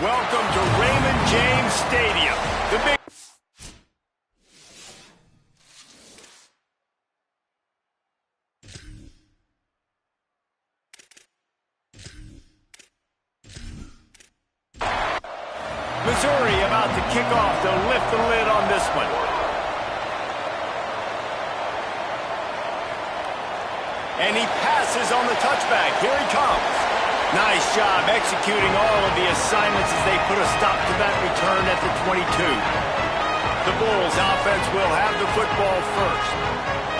Welcome to Raymond James Stadium. The big Missouri about to kick off to lift the lid on this one. And he passes on the touchback. Here he comes. Nice job executing all of the assignments as they put a stop to that return at the 22. The Bulls offense will have the football first.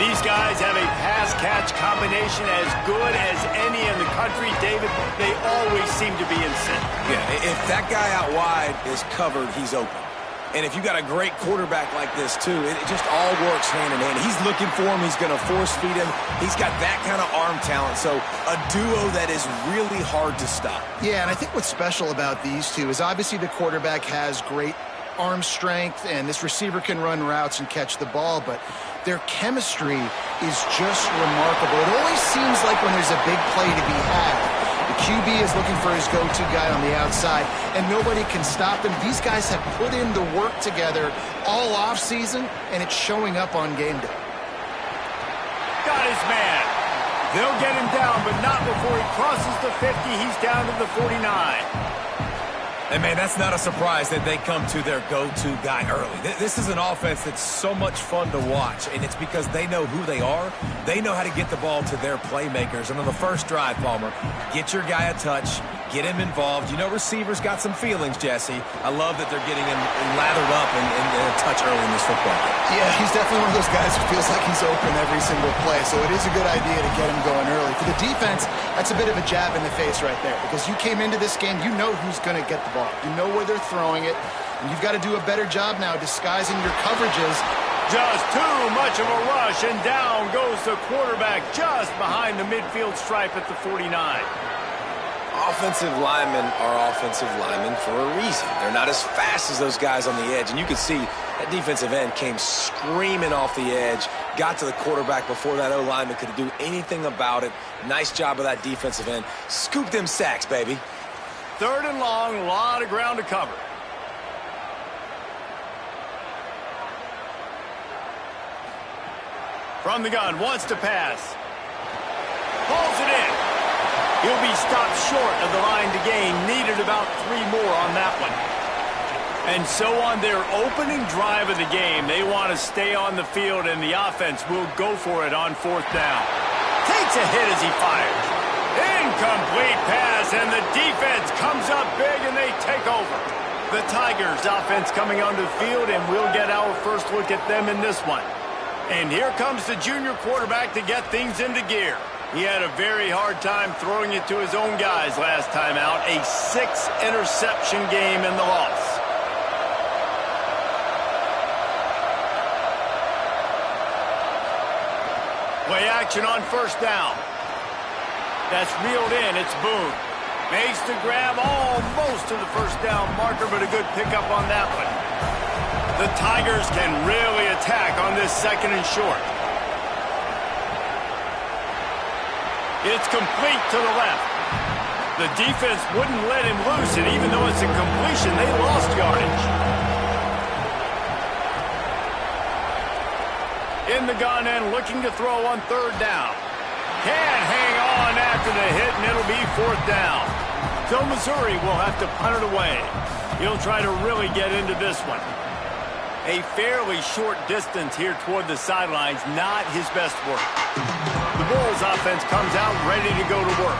These guys have a pass-catch combination as good as any in the country. David, they always seem to be in sync. Yeah, if that guy out wide is covered, he's open. And if you got a great quarterback like this, too, it just all works hand in hand. He's looking for him. He's going to force feed him. He's got that kind of arm talent. So a duo that is really hard to stop. Yeah, and I think what's special about these two is obviously the quarterback has great arm strength, and this receiver can run routes and catch the ball, but their chemistry is just remarkable. It always seems like when there's a big play to be had, the QB is looking for his go-to guy on the outside, and nobody can stop them. These guys have put in the work together all offseason, and it's showing up on game day. Got his man. They'll get him down, but not before he crosses the 50. He's down to the 49. And, man, that's not a surprise that they come to their go-to guy early. This is an offense that's so much fun to watch, and it's because they know who they are. They know how to get the ball to their playmakers. And on the first drive, Palmer, get your guy a touch, get him involved. You know receivers got some feelings, Jesse. I love that they're getting him lathered up and a touch early in this football game. Yeah, he's definitely one of those guys who feels like he's open every single play, so it is a good idea to get him going early. For the defense, that's a bit of a jab in the face right there, because you came into this game, you know who's going to get the ball. You know where they're throwing it, and you've got to do a better job now disguising your coverages. Just too much of a rush, and down goes the quarterback just behind the midfield stripe at the 49. Offensive linemen are offensive linemen for a reason. They're not as fast as those guys on the edge, and you can see that defensive end came screaming off the edge, got to the quarterback before that O-lineman could do anything about it. Nice job of that defensive end. Scoop them sacks, baby. Third and long, a lot of ground to cover. From the gun, wants to pass. Pulls it in. He'll be stopped short of the line to gain. Needed about 3 more on that one. And so on their opening drive of the game, they want to stay on the field, and the offense will go for it on 4th down. Takes a hit as he fires. Incomplete pass, and the defense comes up big, and they take over. The Tigers offense coming onto the field, and we'll get our first look at them in this one. And here comes the junior quarterback to get things into gear. He had a very hard time throwing it to his own guys last time out. A 6-interception game in the loss. Play action on 1st down. That's reeled in. It's Boone. Makes the grab almost to the 1st down marker, but a good pickup on that one. The Tigers can really attack on this 2nd and short. It's complete to the left. The defense wouldn't let him loose, and even though it's a completion, they lost yardage. In the gun and looking to throw on 3rd down. Can't hang on after the hit, and it'll be 4th down. So Missouri will have to punt it away. He'll try to really get into this one. A fairly short distance here toward the sidelines, not his best work. The Bulls offense comes out ready to go to work.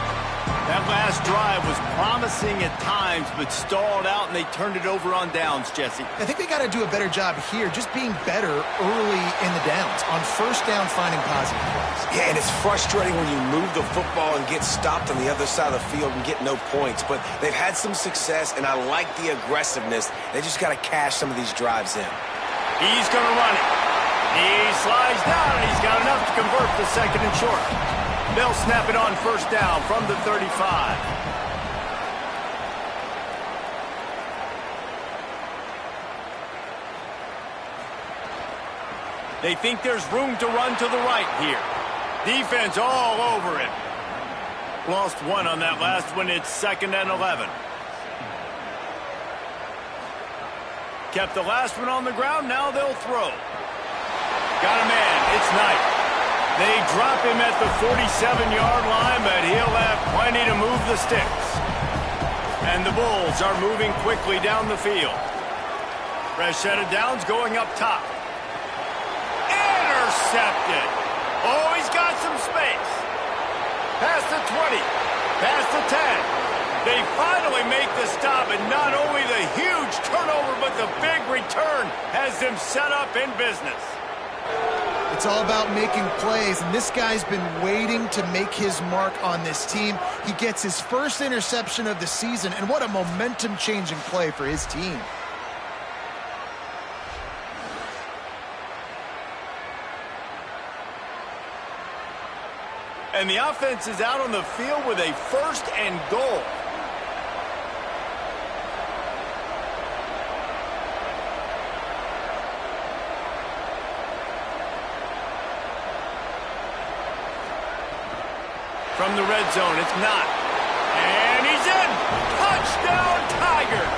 That last drive was promising at times, but stalled out, and they turned it over on downs, Jesse. I think they got to do a better job here, just being better early in the downs. On 1st down, finding positive plays. Yeah, and it's frustrating when you move the football and get stopped on the other side of the field and get no points. But they've had some success, and I like the aggressiveness. They just got to cash some of these drives in. He's going to run it. He slides down, and he's got enough to convert the 2nd and short. They'll snap it on 1st down from the 35. They think there's room to run to the right here. Defense all over it. Lost 1 on that last one. It's 2nd and 11. Kept the last one on the ground. Now they'll throw. Got a man. It's Knight. They drop him at the 47-yard line, but he'll have plenty to move the sticks. And the Bulls are moving quickly down the field. Fresh set of downs going up top. Intercepted. Oh, he's got some space. Past the 20. Past the 10. They finally make the stop, and not only the huge turnover, but the big return has them set up in business. It's all about making plays, and this guy's been waiting to make his mark on this team. He gets his first interception of the season, and what a momentum-changing play for his team. And the offense is out on the field with a 1st and goal. From the red zone, it's not. And he's in! Touchdown, Tigers!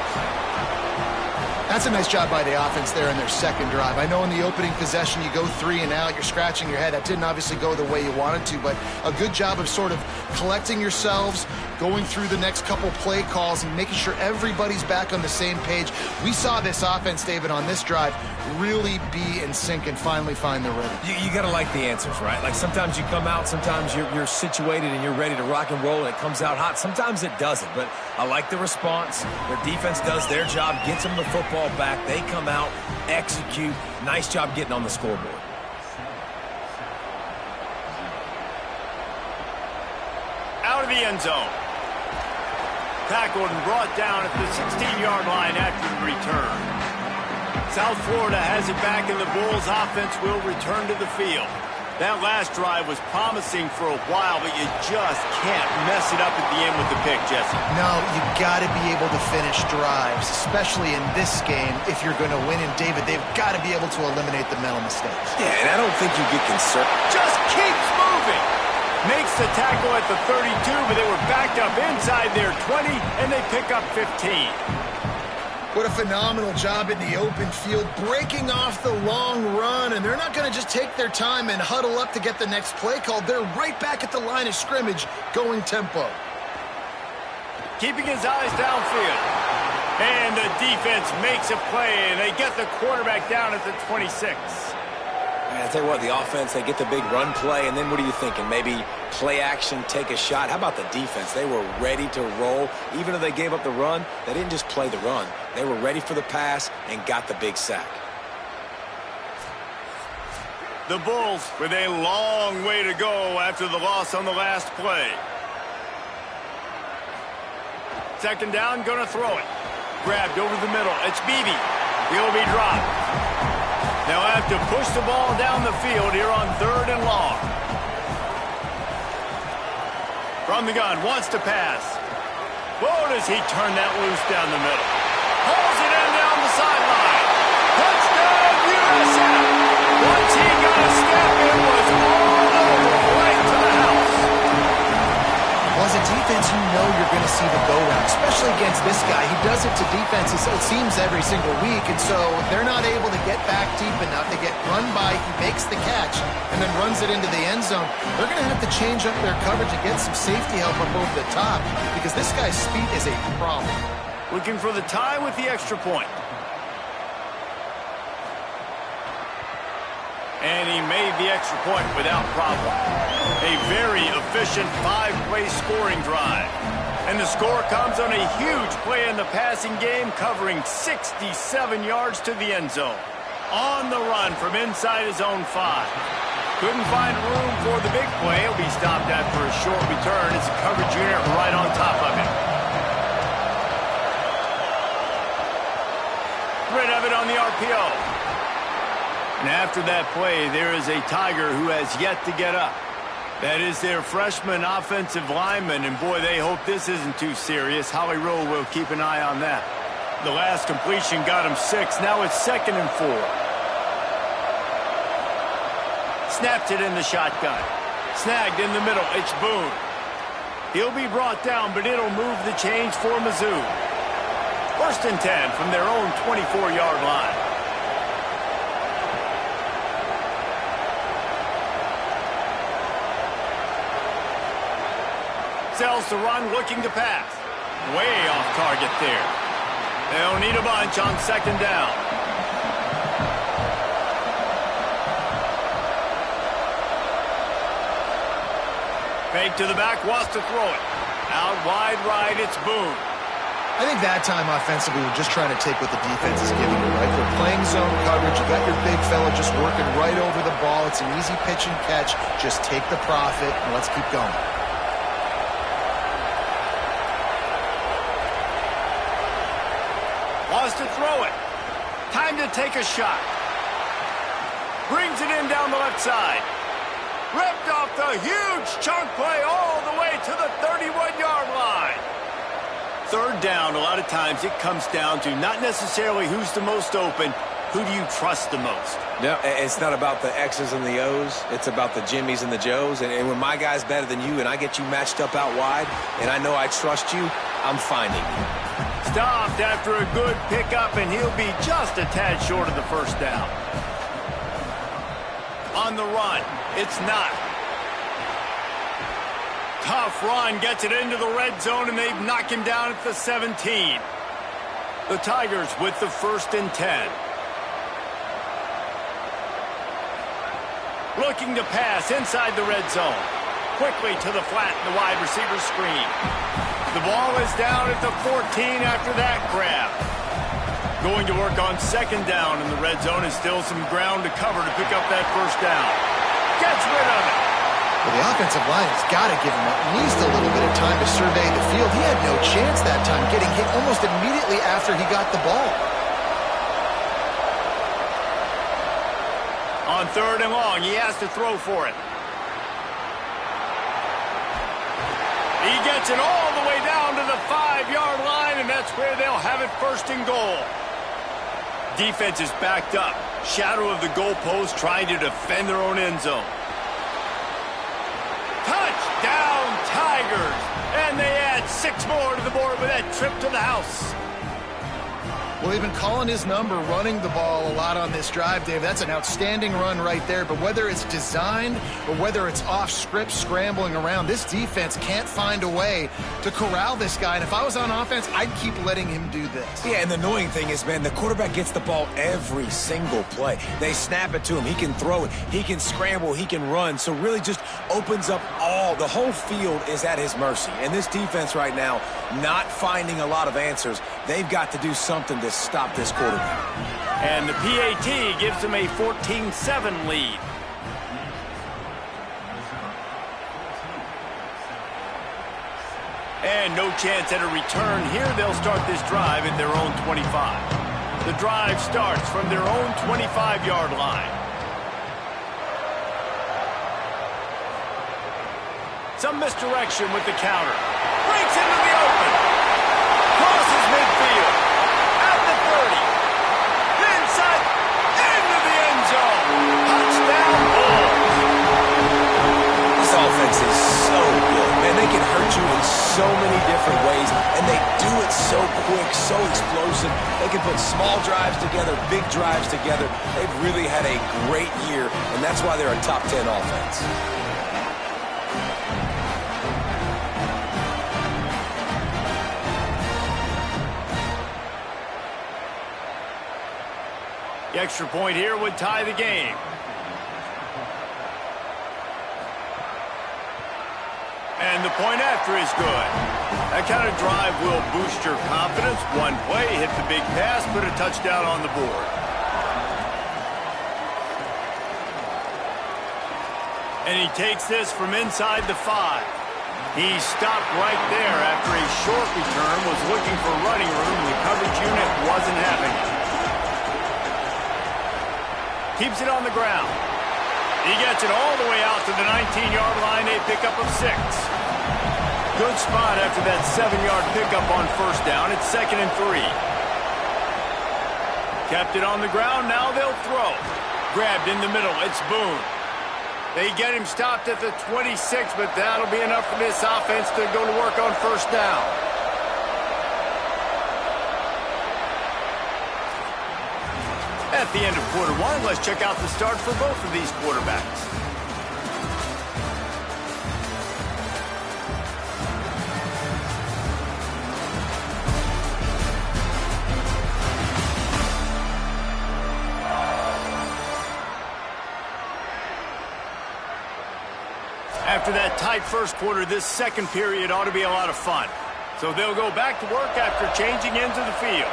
That's a nice job by the offense there in their second drive. I know in the opening possession you go 3 and out, you're scratching your head. That didn't obviously go the way you wanted to, but a good job of sort of collecting yourselves, going through the next couple play calls and making sure everybody's back on the same page. We saw this offense, David, on this drive really be in sync and finally find the rhythm. You got to like the answers, right? Like sometimes you come out, sometimes you're situated and you're ready to rock and roll and it comes out hot. Sometimes it doesn't, but I like the response. Their defense does their job, gets them the football back. They come out, execute. Nice job getting on the scoreboard. Out of the end zone. Tackled and brought down at the 16-yard line after the return. South Florida has it back, and the Bulls offense will return to the field. That last drive was promising for a while, but you just can't mess it up at the end with the pick, Jesse. No, you got to be able to finish drives, especially in this game. If you're going to win, and David, they've got to be able to eliminate the mental mistakes. Yeah, and I don't think you get concerned. Just keeps moving. Makes the tackle at the 32, but they were backed up inside their 20, and they pick up 15. What a phenomenal job in the open field, breaking off the long run, and they're not going to just take their time and huddle up to get the next play called. They're right back at the line of scrimmage, going tempo. Keeping his eyes downfield. And the defense makes a play, and they get the quarterback down at the 26. I tell you what, the offense, they get the big run play, and then what are you thinking? Maybe play action, take a shot. How about the defense? They were ready to roll. Even though they gave up the run, they didn't just play the run. They were ready for the pass and got the big sack. The Bulls with a long way to go after the loss on the last play. Second down, gonna throw it. Grabbed over the middle. It's Beebe. He'll be dropped. They'll have to push the ball down the field here on 3rd and long. From the gun, wants to pass. Whoa, does he turn that loose down the middle. Pulls it in down the sideline. Touchdown, USF. Once he got a step, it was all over, right to the house. Well, as a defense, you know you're going to see the go-round, especially against this guy. He does it to defenses, it seems, every single week, and so they're not able to get back deep enough. They get run by, he makes the catch, and then runs it into the end zone. They're going to have to change up their coverage and get some safety help up over the top, because this guy's speed is a problem. Looking for the tie with the extra point. And he made the extra point without problem. A very efficient 5-play scoring drive. And the score comes on a huge play in the passing game, covering 67 yards to the end zone. On the run from inside his own 5. Couldn't find room for the big play. He'll be stopped after a short return. It's a coverage unit right on top of him. Rid of it on the RPO. And after that play, there is a Tiger who has yet to get up. That is their freshman offensive lineman, and boy, they hope this isn't too serious. Holly Rowe will keep an eye on that. The last completion got him 6. Now it's 2nd and 4. Snapped it in the shotgun. Snagged in the middle. It's Boone. He'll be brought down, but it'll move the chains for Mizzou. First and 10 from their own 24-yard line. Sells to run, looking to pass. Way off target there. They'll need a bunch on second down. Fake to the back, wants to throw it. Out wide right, it's Boone. I think that time offensively we're just trying to take what the defense is giving you, right? They're playing zone coverage. You got your big fella just working right over the ball. It's an easy pitch and catch. Just take the profit and let's keep going. Wants to throw it. Time to take a shot. Brings it in down the left side. Ripped off the huge chunk play all the way to the 31-yard line. Third down, a lot of times it comes down to not necessarily who's the most open, who do you trust the most? No, it's not about the X's and the O's. It's about the Jimmies and the Joes. And when my guy's better than you and I get you matched up out wide and I know I trust you, I'm finding you. Stopped after a good pickup, and he'll be just a tad short of the first down. On the run, it's not. Tough run, gets it into the red zone, and they've knocked him down at the 17. The Tigers with the first and 10. Looking to pass inside the red zone. Quickly to the flat in the wide receiver screen. The ball is down at the 14 after that grab. Going to work on second down in the red zone, and still some ground to cover to pick up that first down. Gets rid of it. Well, the offensive line has got to give him at least a little bit of time to survey the field. He had no chance that time, getting hit almost immediately after he got the ball. On third and long, he has to throw for it. He gets it all the way down to the 5-yard line, and that's where they'll have it first and goal. Defense is backed up. Shadow of the goalpost, trying to defend their own end zone. Touchdown, Tigers! And they add 6 more to the board with that trip to the house. Well, they've been calling his number, running the ball a lot on this drive, Dave. That's an outstanding run right there. But whether it's designed or whether it's off script, scrambling around, this defense can't find a way to corral this guy. And if I was on offense, I'd keep letting him do this. Yeah, and the annoying thing is, man, the quarterback gets the ball every single play. They snap it to him. He can throw it. He can scramble. He can run. So really just opens up the whole field is at his mercy. And this defense right now, not finding a lot of answers. They've got to do something to stop this quarterback. And the PAT gives them a 14-7 lead. And no chance at a return here. They'll start this drive at their own 25. The drive starts from their own 25-yard line. Some misdirection with the counter. Breaks into the open. Crosses midfield. At the 30. Inside. Into the end zone. Touchdown, Bulls. This offense is so good. Man, they can hurt you in so many different ways, and they do it so quick, so explosive. They can put small drives together, big drives together. They've really had a great year, and that's why they're a top 10 offense. The extra point here would tie the game. And the point after is good. That kind of drive will boost your confidence. One play, hit the big pass, put a touchdown on the board. And he takes this from inside the 5. He stopped right there after a short return, was looking for running room, and the coverage unit wasn't having it. Keeps it on the ground. He gets it all the way out to the 19-yard line, a pickup of 6. Good spot after that 7-yard pickup on first down. It's 2nd and 3. Kept it on the ground, now they'll throw. Grabbed in the middle, it's Boone. They get him stopped at the 26, but that'll be enough for this offense to go to work on first down. At the end of quarter one, let's check out the start for both of these quarterbacks. After that tight first quarter, this second period ought to be a lot of fun. So they'll go back to work after changing into the field.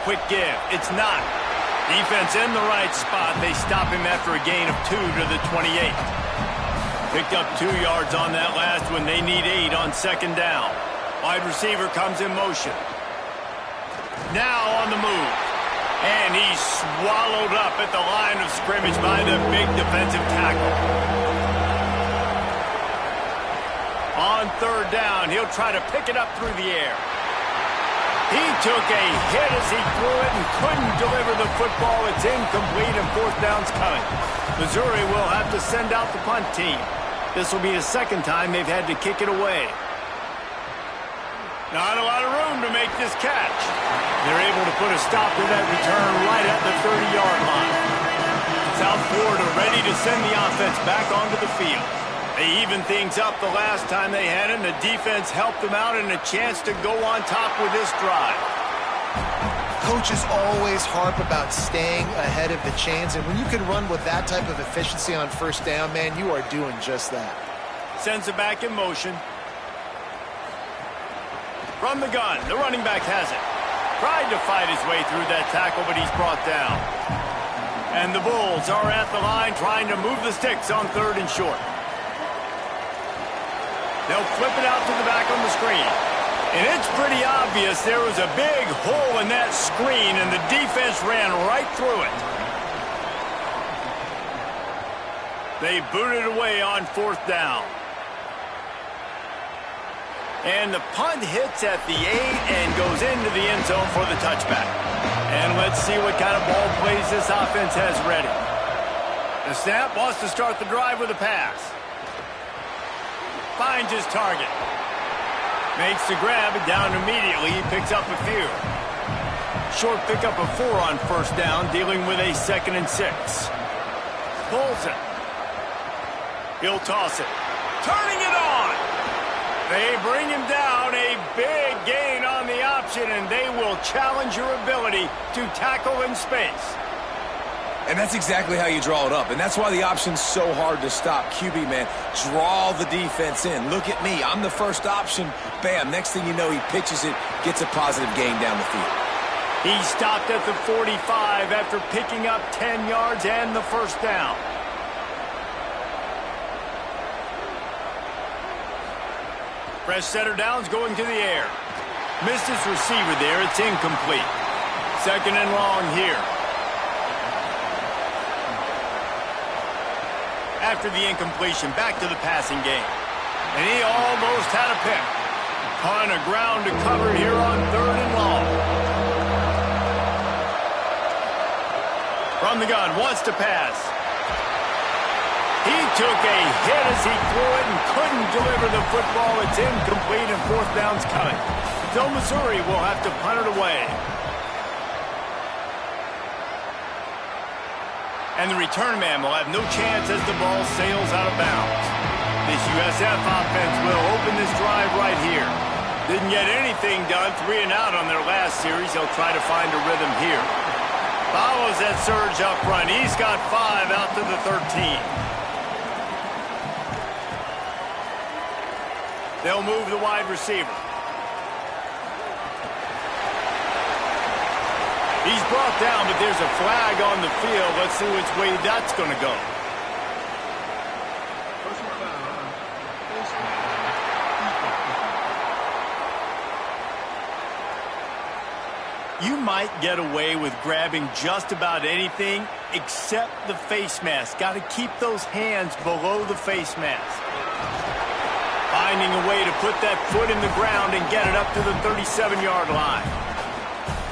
Quick give. It's not. Defense in the right spot. They stop him after a gain of 2 to the 28. Picked up 2 yards on that last one. They need 8 on second down. Wide receiver comes in motion. Now on the move. And he's swallowed up at the line of scrimmage by the big defensive tackle. On third down, he'll try to pick it up through the air. He took a hit as he threw it and couldn't deliver the football. It's incomplete and fourth down's coming. Missouri will have to send out the punt team. This will be the second time they've had to kick it away. Not a lot of room to make this catch. They're able to put a stop to that return right at the 30-yard line. South Florida ready to send the offense back onto the field. They evened things up the last time they had it, and the defense helped them out and a chance to go on top with this drive. Coaches always harp about staying ahead of the chains, and when you can run with that type of efficiency on first down, man, you are doing just that. Sends it back in motion. From the gun, the running back has it. Tried to fight his way through that tackle, but he's brought down. And the Bulls are at the line trying to move the sticks on third and short. They'll flip it out to the back on the screen. And it's pretty obvious there was a big hole in that screen, and the defense ran right through it. They booted away on fourth down. And the punt hits at the 8 and goes into the end zone for the touchback. And let's see what kind of ball plays this offense has ready. The snap wants to start the drive with a pass. Finds his target. Makes the grab and down immediately. He picks up a few. Short pickup of 4 on first down, dealing with a 2nd and 6. Pulls it. He'll toss it. Turning it on. They bring him down, a big gain on the option, and they will challenge your ability to tackle in space. And that's exactly how you draw it up, and that's why the option's so hard to stop. QB, man, draw the defense in. Look at me. I'm the first option. Bam, next thing you know, he pitches it, gets a positive gain down the field. He stopped at the 45 after picking up 10 yards and the first down. Fresh setter down's going to the air. Missed his receiver there. It's incomplete. 2nd and long here. After the incompletion, back to the passing game. And he almost had a pick. Ton of ground to cover here on 3rd and long. From the gun, wants to pass. He took a hit as he threw it and couldn't deliver the football. It's incomplete and fourth down's coming. So Missouri will have to punt it away. And the return man will have no chance as the ball sails out of bounds. This USF offense will open this drive right here. Didn't get anything done, 3 and out on their last series. They'll try to find a rhythm here. Follows that surge up front. He's got 5 out to the 13. They'll move the wide receiver. He's brought down, but there's a flag on the field. Let's see which way that's going to go. You might get away with grabbing just about anything except the face mask. Got to keep those hands below the face mask. Finding a way to put that foot in the ground and get it up to the 37-yard line.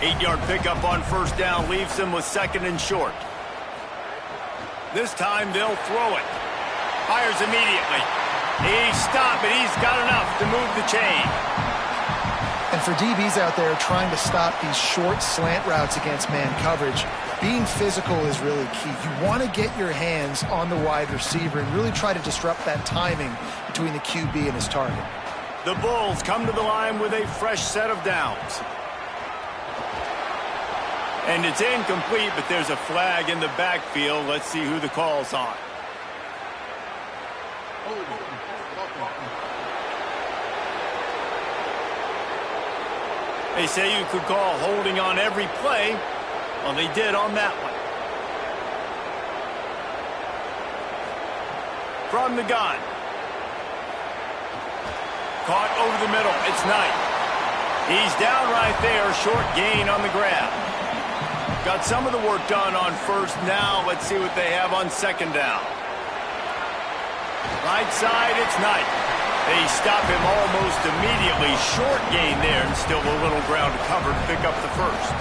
8-yard pickup on first down leaves them with 2nd and short. This time they'll throw it. Fires immediately. He stopped, but he's got enough to move the chain. And And for DBs out there trying to stop these short slant routes against man coverage, being physical is really key. You want to get your hands on the wide receiver and really try to disrupt that timing between the QB and his target. The Bulls come to the line with a fresh set of downs. And it's incomplete, but there's a flag in the backfield. Let's see who the call's on. They say you could call holding on every play. Well, they did on that one. From the gun. Caught over the middle. It's Knight. He's down right there. Short gain on the grab. Got some of the work done on first. Now let's see what they have on second down. Right side, it's Knight. They stop him almost immediately. Short gain there, and still a little ground to cover to pick up the first.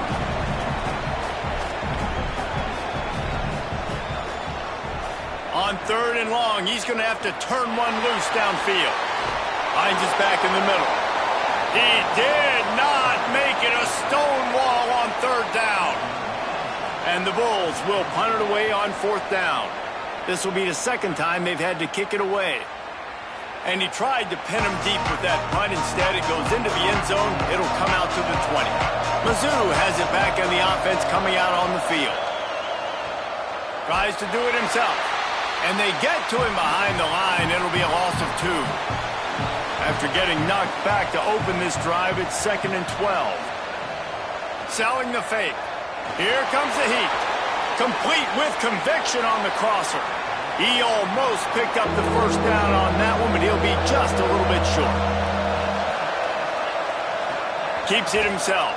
On third and long, he's going to have to turn one loose downfield. Finds his back in the middle. He did not make it a stone wall on third down. And the Bulls will punt it away on fourth down. This will be the second time they've had to kick it away. And he tried to pin him deep with that punt. Instead, it goes into the end zone. It'll come out to the 20. Mizzou has it back in the offense coming out on the field. Tries to do it himself. And they get to him behind the line. It'll be a loss of 2. After getting knocked back to open this drive, it's 2nd and 12. Selling the fake. Here comes the heat. Complete with conviction on the crosser. He almost picked up the first down on that one, but he'll be just a little bit short. Keeps it himself.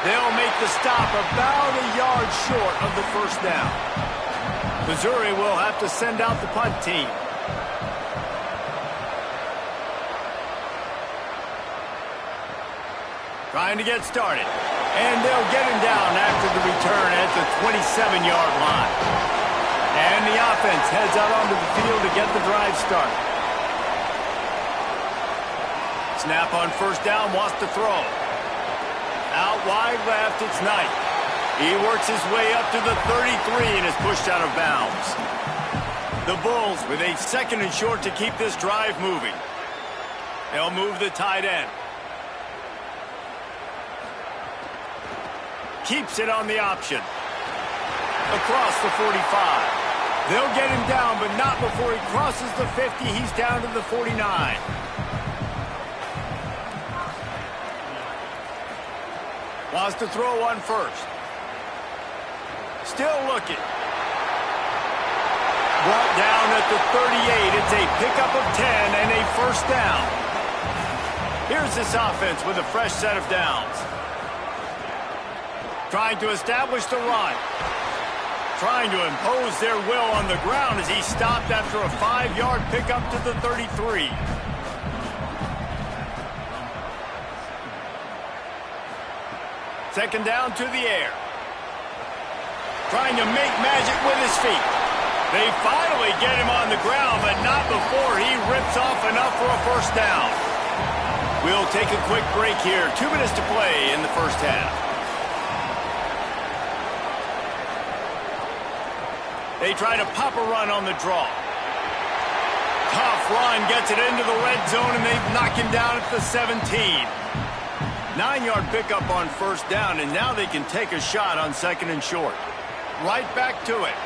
They'll make the stop about a yard short of the first down. Missouri will have to send out the punt team. Trying to get started. And they'll get him down after the return at the 27-yard line. And the offense heads out onto the field to get the drive started. Snap on first down, wants to throw. Out wide left, it's Knight. He works his way up to the 33 and is pushed out of bounds. The Bulls with a 2nd and short to keep this drive moving. They'll move the tight end. Keeps it on the option. Across the 45. They'll get him down, but not before he crosses the 50. He's down to the 49. Wants to throw one first. Still looking. Brought down at the 38. It's a pickup of 10 and a first down. Here's this offense with a fresh set of downs. Trying to establish the run. Trying to impose their will on the ground as he stopped after a 5-yard pickup to the 33. Second down to the air. Trying to make magic with his feet. They finally get him on the ground, but not before he rips off enough for a first down. We'll take a quick break here. 2 minutes to play in the first half. They try to pop a run on the draw. Tough run, gets it into the red zone, and they knock him down at the 17. 9-yard pickup on first down, and now they can take a shot on 2nd and short. Right back to it.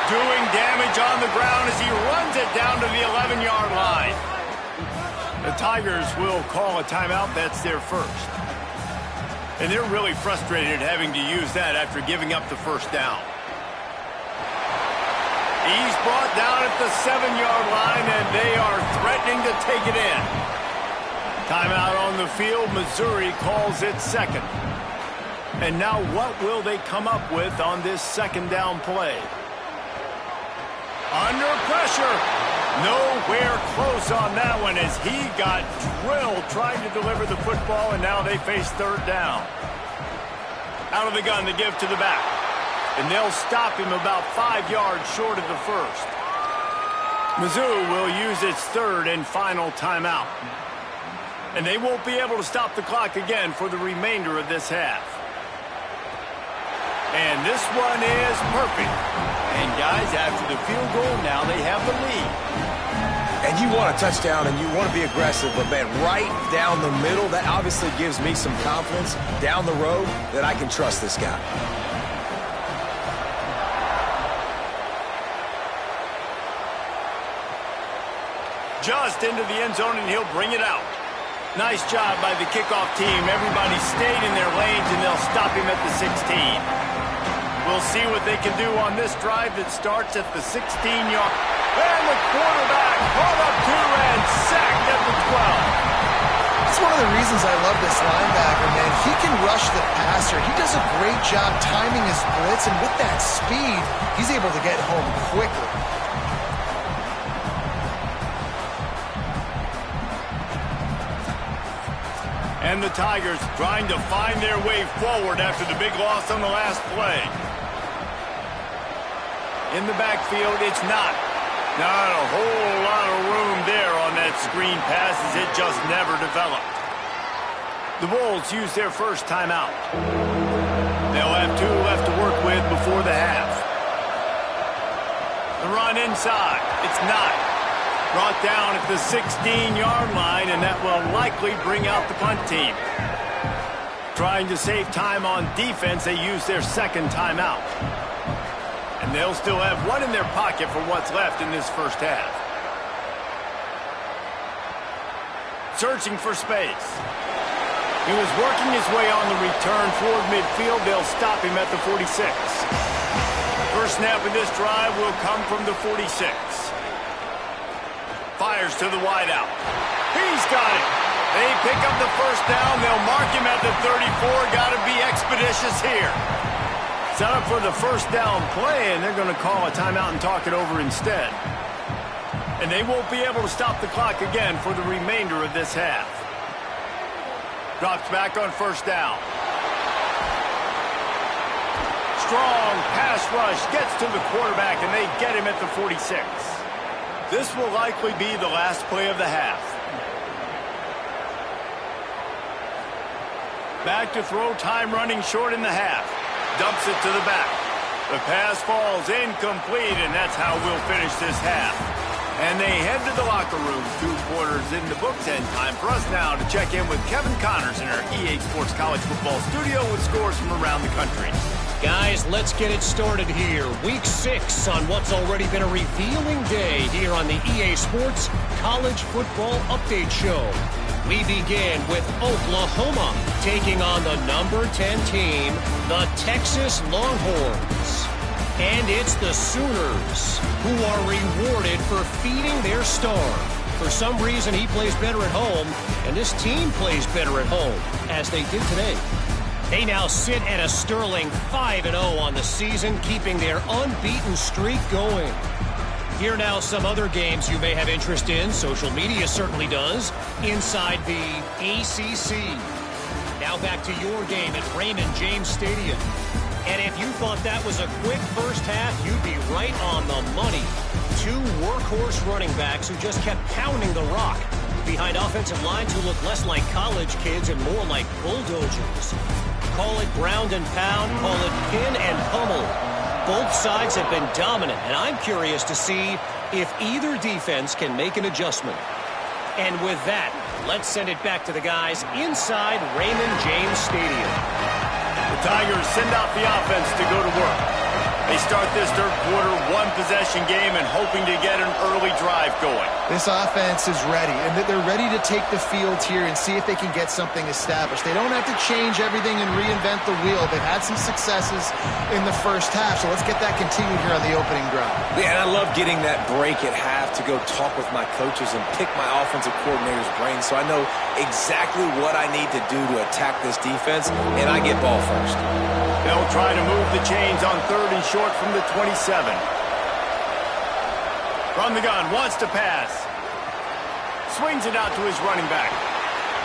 Doing damage on the ground as he runs it down to the 11-yard line. The Tigers will call a timeout. That's their first. And they're really frustrated having to use that after giving up the first down. He's brought down at the 7-yard line, and they are threatening to take it in. Timeout on the field. Missouri calls it 2nd. And now what will they come up with on this 2nd down play? Under pressure. Nowhere close on that one as he got drilled trying to deliver the football, and now they face 3rd down. Out of the gun to give to the back. And they'll stop him about 5 yards short of the first. Mizzou will use its 3rd and final timeout. And they won't be able to stop the clock again for the remainder of this half. And this one is perfect. And guys, after the field goal, now they have the lead. And you want a touchdown and you want to be aggressive, but man, right down the middle, that obviously gives me some confidence down the road that I can trust this guy. Just into the end zone, and he'll bring it out. Nice job by the kickoff team. Everybody stayed in their lanes, and they'll stop him at the 16. We'll see what they can do on this drive that starts at the 16-yard. And the quarterback brought up 2 and sacked at the 12. That's one of the reasons I love this linebacker, man. He can rush the passer. He does a great job timing his blitz, and with that speed, he's able to get home quickly. And the Tigers trying to find their way forward after the big loss on the last play. In the backfield, it's not a whole lot of room there on that screen pass, as it just never developed. The Bulls use their first timeout. They'll have 2 left to work with before the half. The run inside. It's not. Brought down at the 16-yard line, and that will likely bring out the punt team. Trying to save time on defense, they use their second timeout. And they'll still have 1 in their pocket for what's left in this first half. Searching for space. He was working his way on the return toward midfield. They'll stop him at the 46. First snap of this drive will come from the 46. Fires to the wideout. He's got it. They pick up the first down. They'll mark him at the 34. Got to be expeditious here. Set up for the first down play, and they're going to call a timeout and talk it over instead. And they won't be able to stop the clock again for the remainder of this half. Drops back on first down. Strong pass rush gets to the quarterback, and they get him at the 46. This will likely be the last play of the half. Back to throw, time running short in the half. Dumps it to the back. The pass falls incomplete, and that's how we'll finish this half. And they head to the locker room. 2 quarters in the books, and time for us now to check in with Kevin Connors in our EA Sports College Football studio with scores from around the country. Guys, let's get it started here. Week 6 on what's already been a revealing day here on the EA Sports College Football Update Show. We begin with Oklahoma taking on the number 10 team, the Texas Longhorns. And it's the Sooners who are rewarded for feeding their star. For some reason, he plays better at home, and this team plays better at home, as they did today. They now sit at a sterling 5-0 on the season, keeping their unbeaten streak going. Here now some other games you may have interest in. Social media certainly does. Inside the ACC. Now back to your game at Raymond James Stadium. And if you thought that was a quick first half, you'd be right on the money. 2 workhorse running backs who just kept pounding the rock behind offensive lines who look less like college kids and more like bulldozers. Call it ground and pound, call it pin and pummel. Both sides have been dominant, and I'm curious to see if either defense can make an adjustment. And with that, let's send it back to the guys inside Raymond James Stadium. The Tigers send out the offense to go to work. They start this third quarter 1-possession game and hoping to get an early drive going. This offense is ready, and they're ready to take the field here and see if they can get something established. They don't have to change everything and reinvent the wheel. They've had some successes in the first half, so let's get that continued here on the opening drive. Yeah, and I love getting that break at half to go talk with my coaches and pick my offensive coordinator's brain so I know exactly what I need to do to attack this defense, and I get ball first. They'll try to move the chains on 3rd and short from the 27. From the gun, wants to pass. Swings it out to his running back.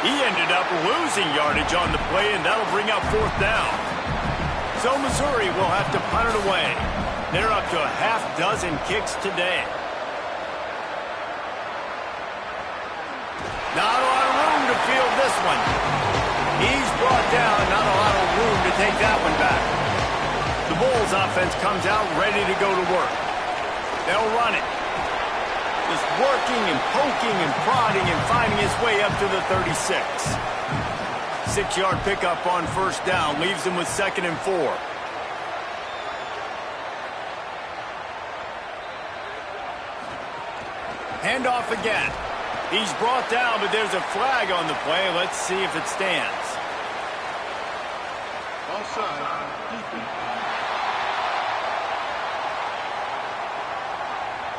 He ended up losing yardage on the play, and that'll bring up 4th down. So Missouri will have to punt it away. They're up to a half-dozen kicks today. Not a lot of room to feel one. He's brought down, not a lot of room to take that one back. The Bulls offense comes out ready to go to work. They'll run it. Just working and poking and prodding and finding his way up to the 36. 6-yard pickup on first down leaves him with 2nd and 4. Handoff again. He's brought down, but there's a flag on the play. Let's see if it stands. Offside.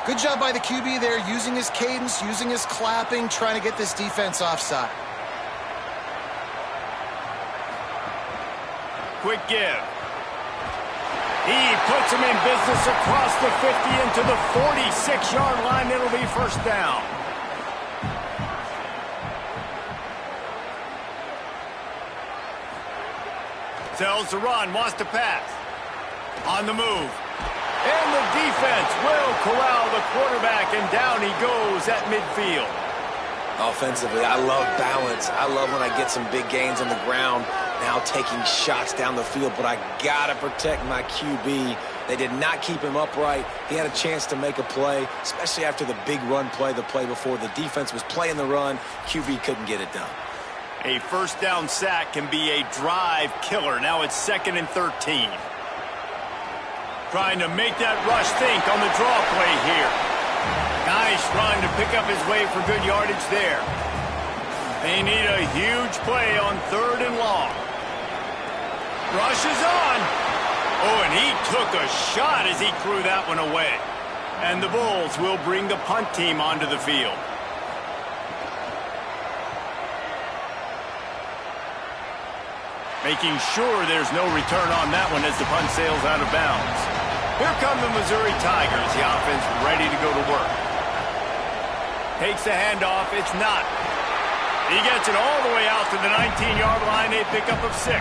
Good job by the QB there, using his cadence, using his clapping, trying to get this defense offside. Quick give. He puts him in business across the 50 into the 46-yard line. It'll be first down. Tells to run, wants to pass. On the move. And the defense will corral the quarterback, and down he goes at midfield. Offensively, I love balance. I love when I get some big gains on the ground, now taking shots down the field, but I got to protect my QB. They did not keep him upright. He had a chance to make a play, especially after the big run play, the play before. The defense was playing the run. QB couldn't get it done. A first down sack can be a drive killer. Now it's 2nd and 13. Trying to make that rush think on the draw play here. Nice run to pick up his way for good yardage there. They need a huge play on 3rd and long. Rush is on. Oh, and he took a shot as he threw that one away. And the Bulls will bring the punt team onto the field. Making sure there's no return on that one as the punt sails out of bounds. Here come the Missouri Tigers, the offense ready to go to work. Takes the handoff, it's not. He gets it all the way out to the 19-yard line, a pickup of 6.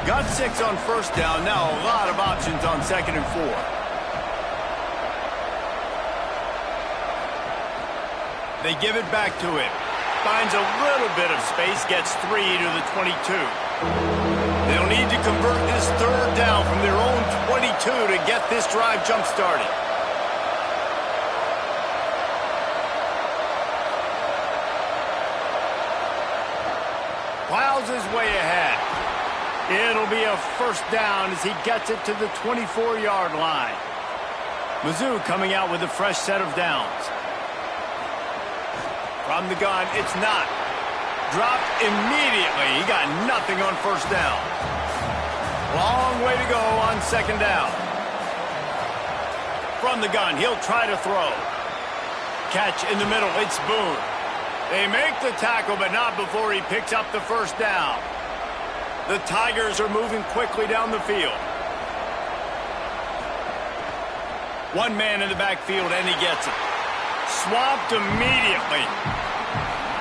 Got 6 on first down, now a lot of options on 2nd and 4. They give it back to him. Finds a little bit of space, gets 3 to the 22. They'll need to convert this 3rd down from their own 22 to get this drive jump-started. Plows his way ahead. It'll be a first down as he gets it to the 24-yard line. Mizzou coming out with a fresh set of downs. From the gun, it's not. Dropped immediately. He got nothing on first down. Long way to go on 2nd down. From the gun, he'll try to throw. Catch in the middle, it's Boone. They make the tackle, but not before he picks up the first down. The Tigers are moving quickly down the field. One man in the backfield, and he gets it. Swamped immediately.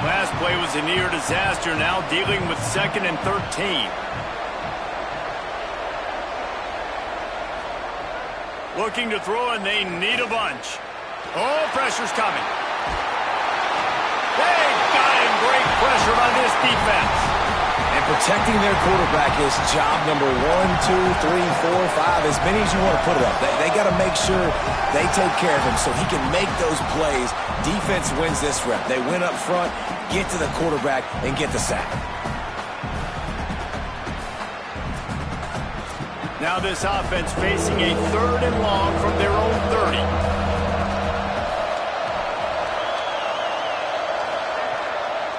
Last play was a near disaster, now dealing with 2nd and 13. Looking to throw, and they need a bunch. Oh, pressure's coming. They got him. Great pressure by this defense. And protecting their quarterback is job number 1, 2, 3, 4, 5, as many as you want to put it up. They got to make sure they take care of him so he can make those plays. Defense wins this rep. They win up front, get to the quarterback, and get the sack. Now this offense facing a 3rd and long from their own 30.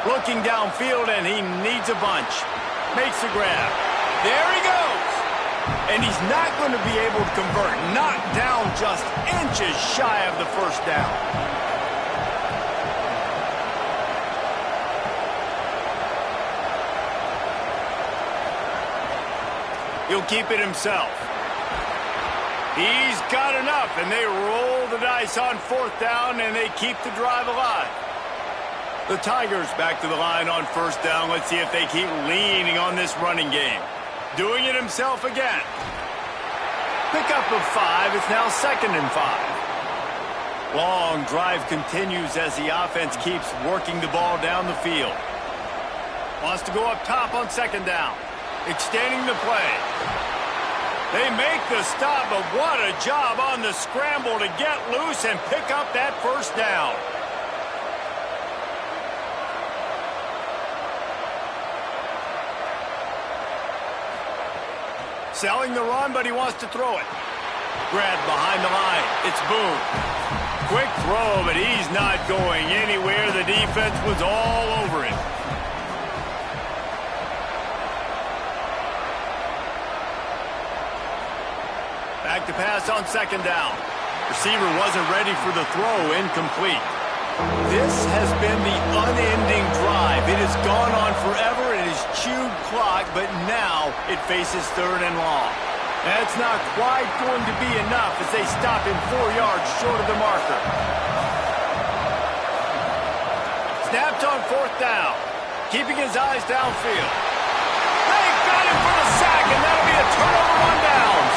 Looking downfield, and he needs a bunch. Makes the grab. There he goes. And he's not going to be able to convert. Knocked down just inches shy of the first down. He'll keep it himself. He's got enough, and they roll the dice on 4th down, and they keep the drive alive. The Tigers back to the line on first down. Let's see if they keep leaning on this running game. Doing it himself again. Pickup of 5. It's now 2nd and 5. Long drive continues as the offense keeps working the ball down the field. Wants to go up top on second down. Extending the play. They make the stop, but what a job on the scramble to get loose and pick up that first down. Selling the run, but he wants to throw it. Grabbed behind the line. It's Boone. Quick throw, but he's not going anywhere. The defense was all over it. Back to pass on second down. Receiver wasn't ready for the throw. Incomplete. This has been the unending drive. It has gone on forever. It has chewed clock, but now it faces third and long. That's not quite going to be enough as they stop him 4 yards short of the marker. Snapped on fourth down. Keeping his eyes downfield. They got him for the sack, and that'll be a turnover on downs.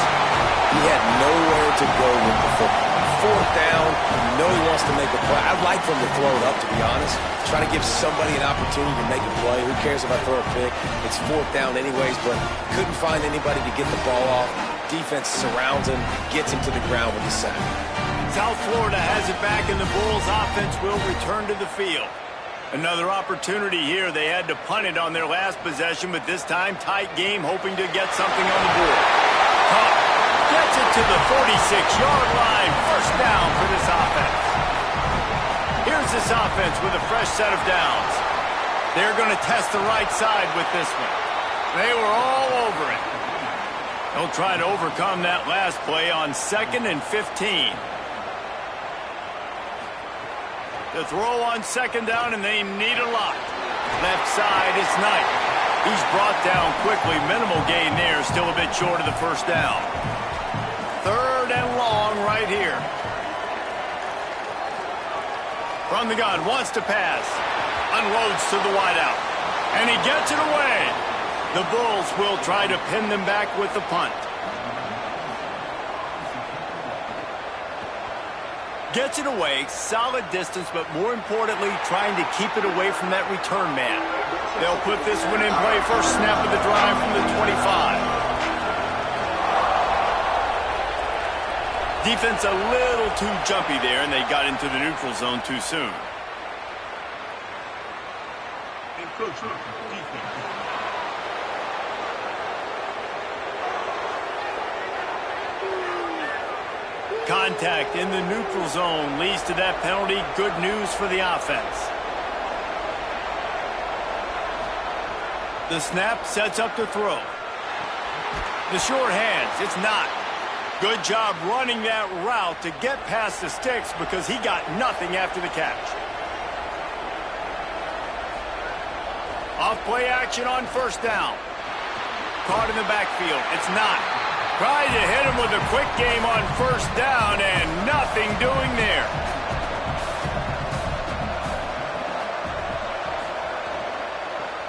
He had nowhere to go with the football. Fourth down, you know he wants to make a play. I'd like for him to throw it up, to be honest. Try to give somebody an opportunity to make a play. Who cares if I throw a pick? It's fourth down anyways, but couldn't find anybody to get the ball off. Defense surrounds him, gets him to the ground with the sack. South Florida has it back, and the Bulls offense will return to the field. Another opportunity here. They had to punt it on their last possession, but this time tight game, hoping to get something on the board. Gets it to the 46-yard line. First down for this offense. Here's this offense with a fresh set of downs. They're going to test the right side with this one. They were all over it. They'll try to overcome that last play on 2nd and 15. The throw on second down, and they need a lot. Left side, it's Knight. He's brought down quickly. Minimal gain there, still a bit short of the first down. Third and long right here. From the gun, wants to pass. Unloads to the wideout. And he gets it away. The Bulls will try to pin them back with the punt. Gets it away, solid distance, but more importantly, trying to keep it away from that return man. They'll put this one in play. First snap of the drive from the 25. Defense a little too jumpy there, and they got into the neutral zone too soon. Contact in the neutral zone leads to that penalty. Good news for the offense. The snap sets up the throw. The short hands, it's not. Good job running that route to get past the sticks because he got nothing after the catch. Off play action on first down. Caught in the backfield. It's not. Tried to hit him with a quick game on first down and nothing doing there.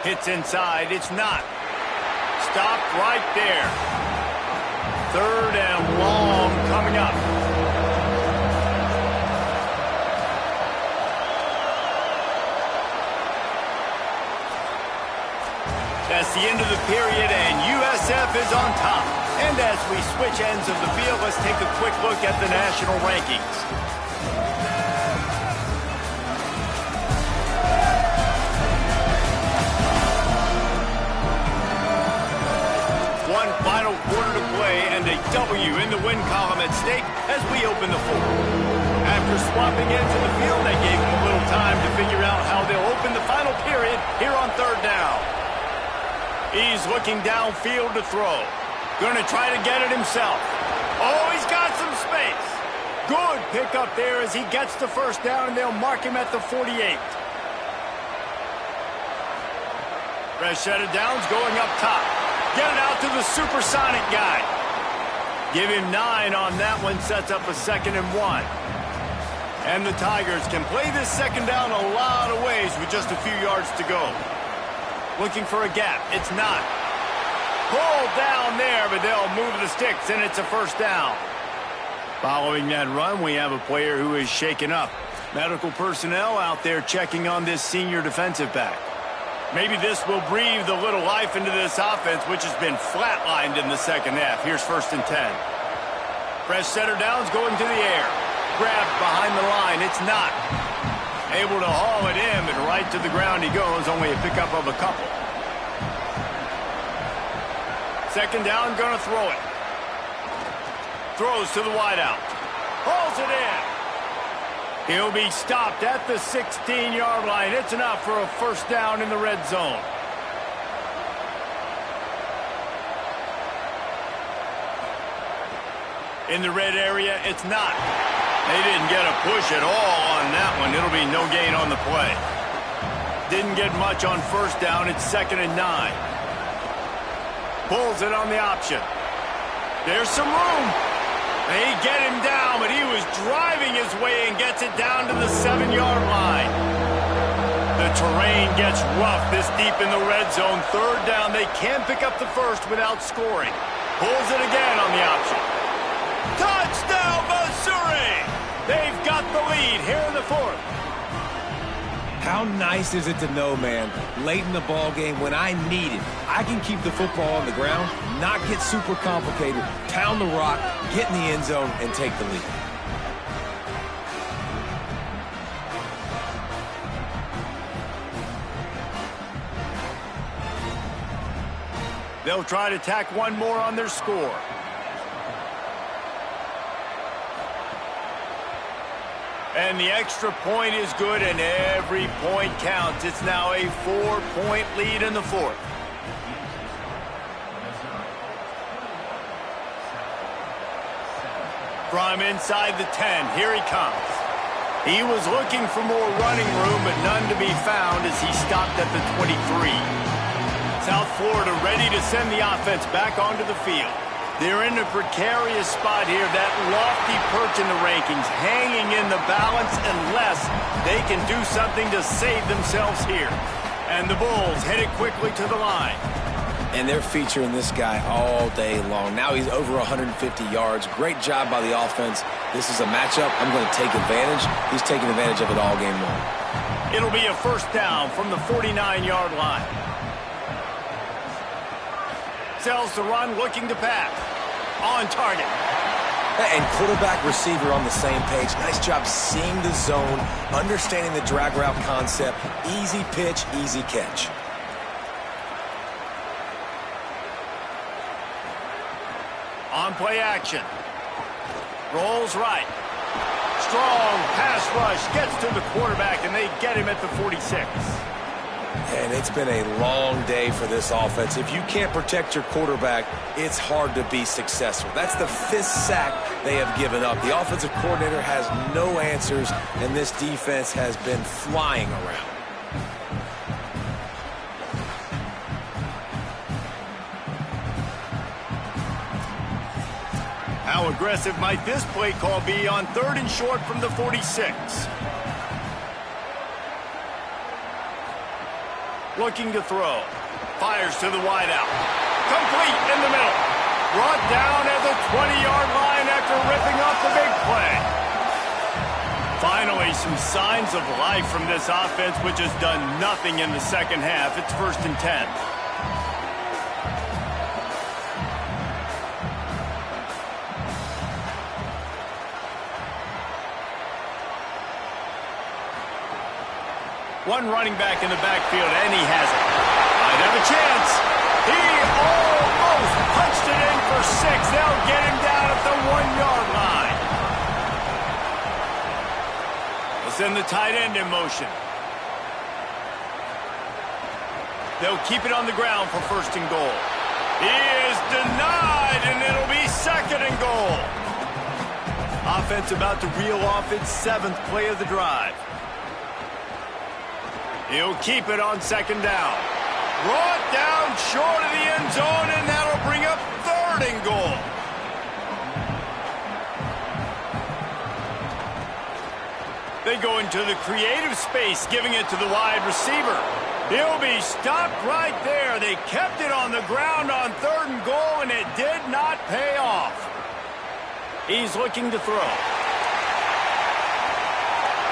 Hits inside. It's not. Stopped right there. Third and long coming up. That's the end of the period, and USF is on top. And as we switch ends of the field, let's take a quick look at the national rankings. One final quarter to play, and a W in the win column at stake as we open the fourth. After swapping ends of the field, that gave them a little time to figure out how they'll open the final period here on third down. He's looking downfield to throw. Going to try to get it himself. Oh, he's got some space. Good pickup there as he gets the first down, and they'll mark him at the 48. Fresh set of downs going up top. Get it out to the supersonic guy. Give him 9 on that one. Sets up a 2nd and 1. And the Tigers can play this second down a lot of ways with just a few yards to go. Looking for a gap. It's not. Pulled down there, but they'll move the sticks, and it's a first down. Following that run, we have a player who is shaken up. Medical personnel out there checking on this senior defensive back. Maybe this will breathe a little life into this offense, which has been flatlined in the second half. Here's 1st and 10. Fresh setter down's going to the air. Grabbed behind the line. It's not. Able to haul it in, but right to the ground he goes. Only a pickup of a couple. 2nd down, going to throw it. Throws to the wideout. Hauls it in. He'll be stopped at the 16-yard line. It's enough for a 1st down in the red zone. In the red area, it's not. They didn't get a push at all on that one. It'll be no gain on the play. Didn't get much on 1st down. It's 2nd and 9. Pulls it on the option. There's some room. They get him down, but he was driving his way and gets it down to the 7-yard line. The terrain gets rough this deep in the red zone. 3rd down. They can pick up the 1st without scoring. Pulls it again on the option. Touchdown, Missouri! They've got the lead here in the 4th. How nice is it to know, man, late in the ball game when I need it, I can keep the football on the ground, not get super complicated, pound the rock, get in the end zone, and take the lead. They'll try to tack one more on their score. And the extra point is good, and every point counts. It's now a 4-point lead in the 4th. From inside the 10, here he comes. He was looking for more running room, but none to be found as he stopped at the 23. South Florida ready to send the offense back onto the field. They're in a precarious spot here, that lofty perch in the rankings, hanging in the balance unless they can do something to save themselves here. And the Bulls headed quickly to the line. And they're featuring this guy all day long. Now he's over 150 yards. Great job by the offense. This is a matchup. I'm going to take advantage. He's taking advantage of it all game long. It'll be a 1st down from the 49-yard line. Sells the run, looking to pass. On target. And quarterback, receiver on the same page. Nice job seeing the zone, understanding the drag route concept. Easy pitch, easy catch. On play action. Rolls right. Strong pass rush. Gets to the quarterback, and they get him at the 46. And it's been a long day for this offense. If you can't protect your quarterback, it's hard to be successful. That's the 5th sack they have given up. The offensive coordinator has no answers, and this defense has been flying around. How aggressive might this play call be on 3rd and short from the 46? Looking to throw. Fires to the wideout. Complete in the middle. Brought down at the 20-yard line after ripping off the big play. Finally, some signs of life from this offense, which has done nothing in the second half. It's 1st and 10. One running back in the backfield, and he has it. Might have a chance. He almost punched it in for 6. They'll get him down at the 1-yard line. They'll send the tight end in motion. They'll keep it on the ground for 1st and goal. He is denied, and it'll be 2nd and goal. Offense about to reel off its 7th play of the drive. He'll keep it on 2nd down. Brought down short of the end zone, and that'll bring up 3rd and goal. They go into the creative space, giving it to the wide receiver. He'll be stopped right there. They kept it on the ground on 3rd and goal, and it did not pay off. He's looking to throw.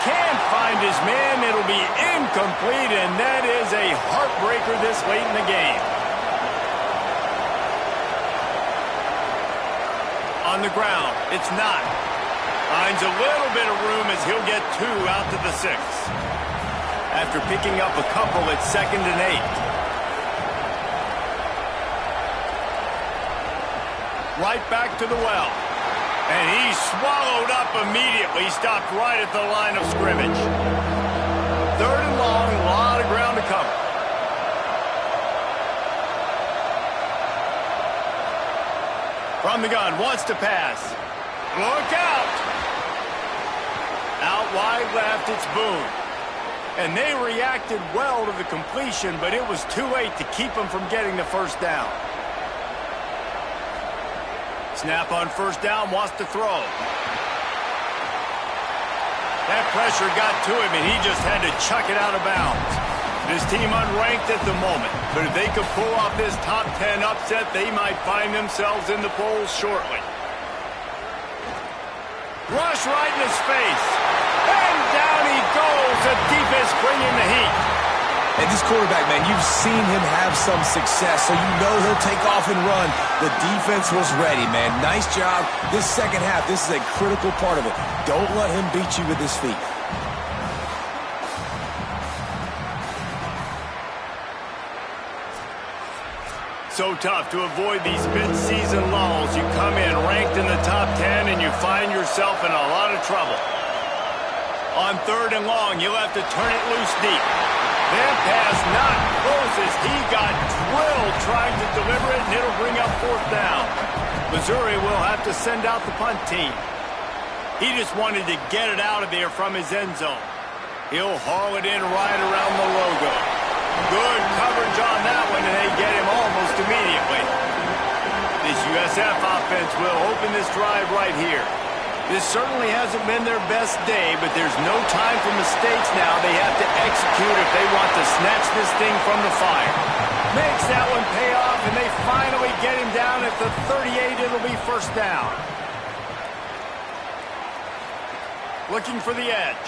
can't find his man. It'll be incomplete, and that is a heartbreaker this late in the game. On the ground, it's not. Finds a little bit of room as he'll get 2 out to the 6. After picking up a couple, it's 2nd and 8. Right back to the well. And he's swallowed up immediately. Stopped right at the line of scrimmage. 3rd and long, a lot of ground to cover. From the gun, wants to pass. Look out! Out wide left, it's Boone. And they reacted well to the completion, but it was too late to keep them from getting the first down. Snap on first down, wants to throw. That pressure got to him, and he just had to chuck it out of bounds. This team unranked at the moment, but if they could pull off this top 10 upset, they might find themselves in the polls shortly. Rush right in his face. And down he goes. The defense bringing the heat. And this quarterback, man, you've seen him have some success, so you know he'll take off and run. The defense was ready, man. Nice job. This second half, this is a critical part of it. Don't let him beat you with his feet. So tough to avoid these mid-season lulls. You come in ranked in the top 10 and you find yourself in a lot of trouble. On 3rd and long, you'll have to turn it loose deep. That pass not close as he got drilled trying to deliver it, and it'll bring up 4th down. Missouri will have to send out the punt team. He just wanted to get it out of there from his end zone. He'll haul it in right around the logo. Good coverage on that one, and they get him almost immediately. This USF offense will open this drive right here. This certainly hasn't been their best day, but there's no time for mistakes now. They have to execute if they want to snatch this thing from the fire. Makes that one pay off, and they finally get him down at the 38. It'll be 1st down. Looking for the edge.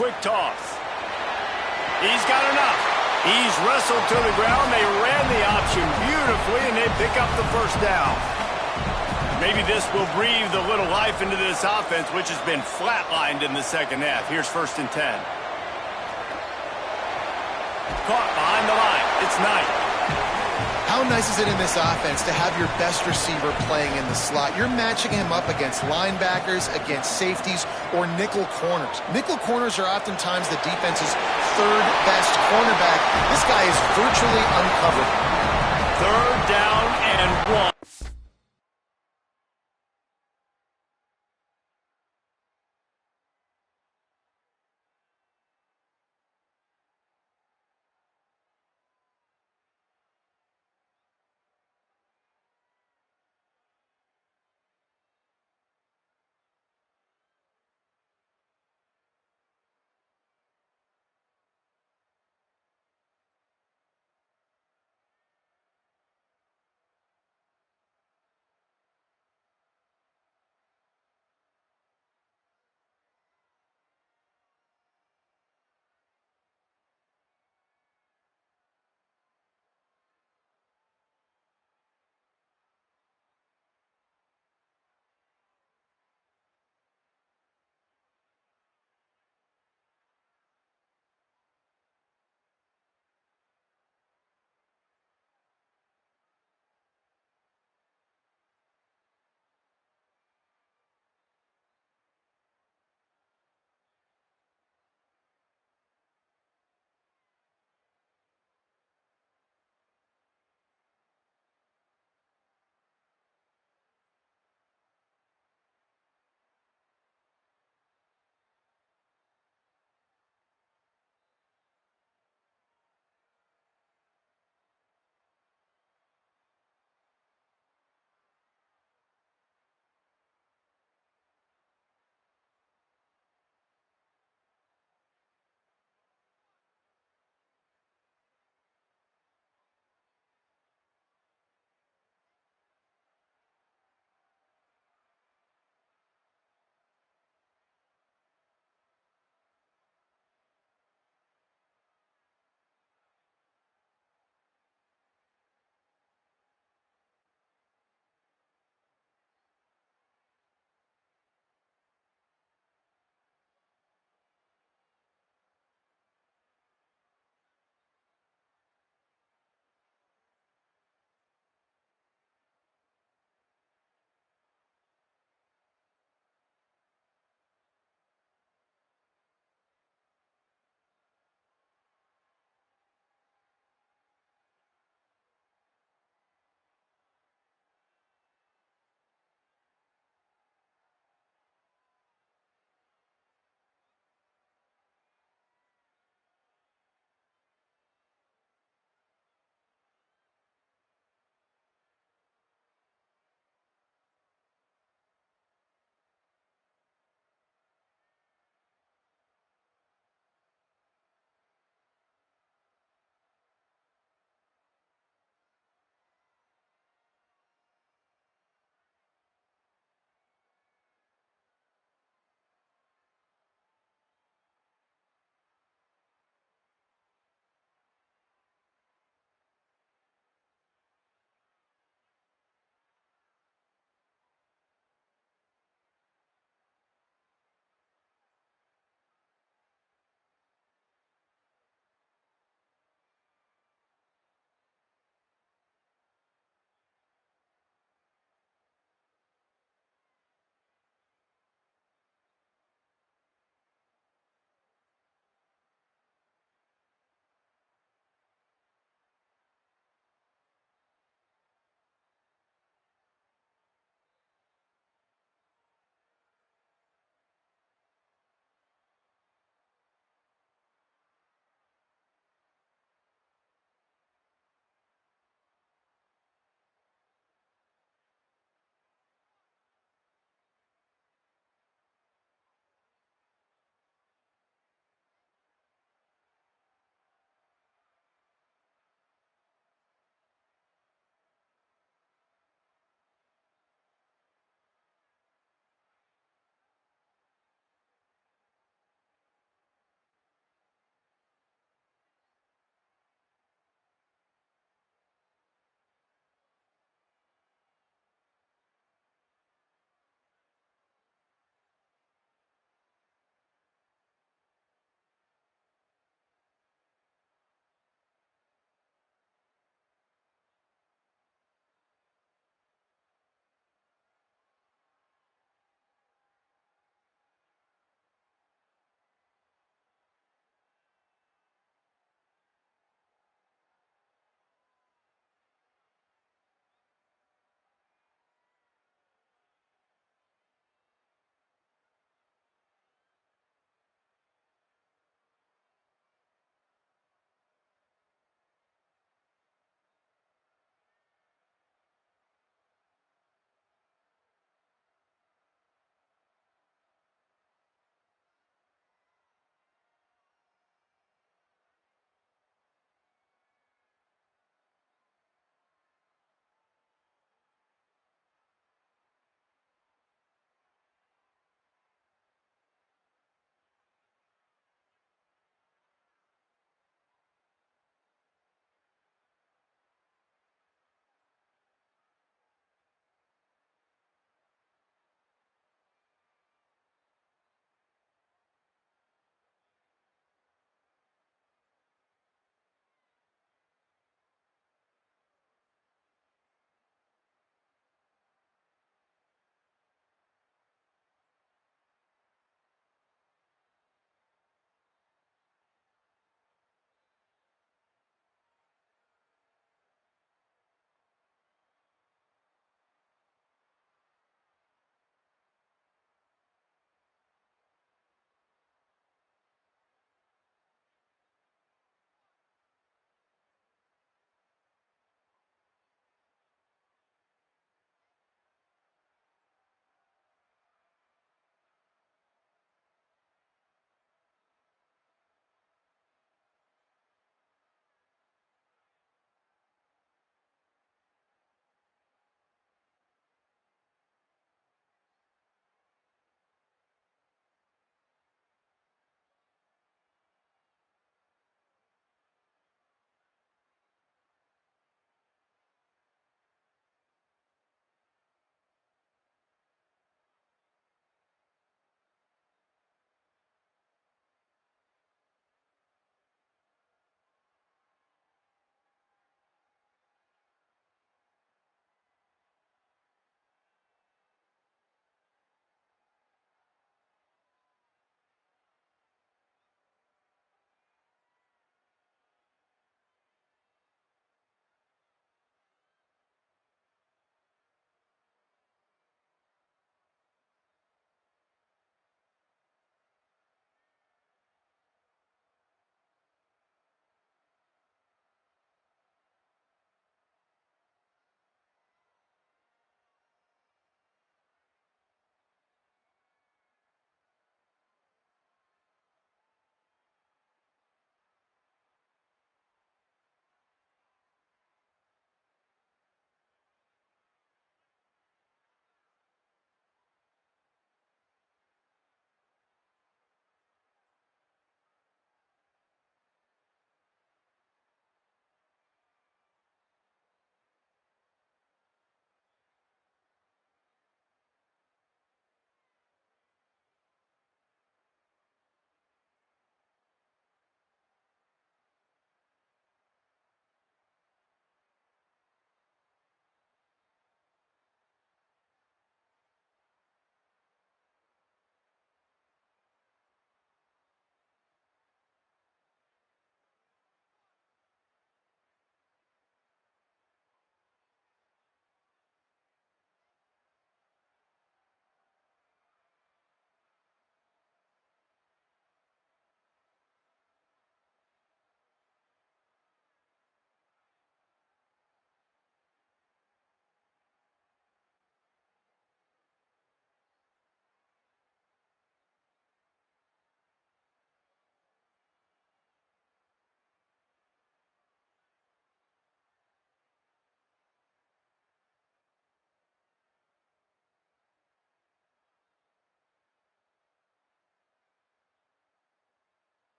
Quick toss. He's got enough. He's wrestled to the ground. They ran the option beautifully, and they pick up the 1st down. Maybe this will breathe a little life into this offense, which has been flatlined in the second half. Here's 1st and 10. Caught behind the line. It's Knight. How nice is it in this offense to have your best receiver playing in the slot? You're matching him up against linebackers, against safeties, or nickel corners. Nickel corners are oftentimes the defense's 3rd best cornerback. This guy is virtually uncovered. 3rd down and 1.